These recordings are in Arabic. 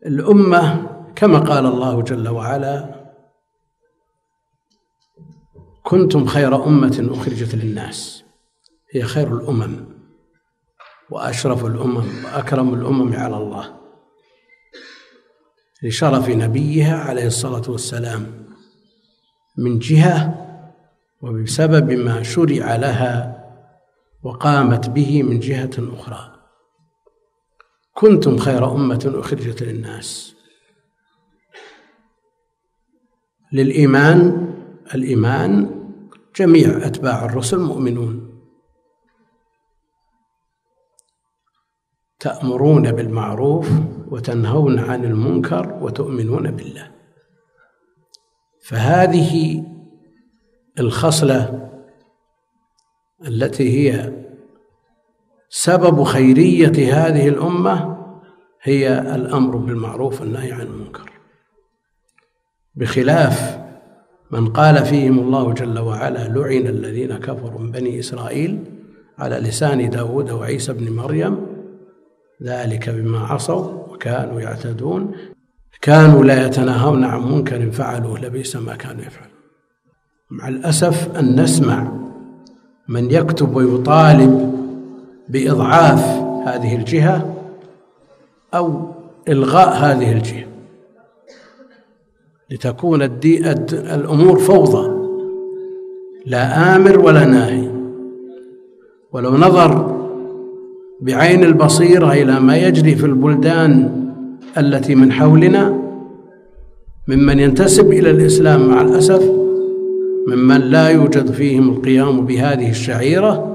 الأمة كما قال الله جل وعلا: كنتم خير أمة أخرجت للناس. هي خير الأمم وأشرف الأمم وأكرم الأمم على الله لشرف نبيها عليه الصلاة والسلام من جهة، وبسبب ما شرع لها وقامت به من جهة أخرى. كنتم خير أمة أخرجت للناس. للإيمان، الإيمان جميع أتباع الرسل مؤمنون، تأمرون بالمعروف وتنهون عن المنكر وتؤمنون بالله. فهذه الخصلة التي هي سبب خيرية هذه الأمة هي الأمر بالمعروف والنهي عن المنكر، بخلاف من قال فيهم الله جل وعلا: لعن الذين كفروا من بني إسرائيل على لسان داود وعيسى بن مريم ذلك بما عصوا وكانوا يعتدون كانوا لا يتناهون عن منكر فعلوه لبئس ما كانوا يفعلون. مع الأسف أن نسمع من يكتب ويطالب بإضعاف هذه الجهة أو إلغاء هذه الجهة لتكون الأمور فوضى، لا آمر ولا ناهي. ولو نظر بعين البصيرة إلى ما يجري في البلدان التي من حولنا ممن ينتسب إلى الإسلام، مع الأسف ممن لا يوجد فيهم القيام بهذه الشعيرة،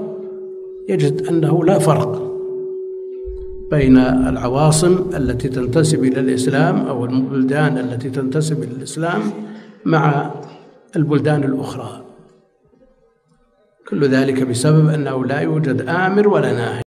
يجد أنه لا فرق بين العواصم التي تنتسب إلى الإسلام أو البلدان التي تنتسب إلى الإسلام مع البلدان الأخرى. كل ذلك بسبب أنه لا يوجد آمر ولا ناهي.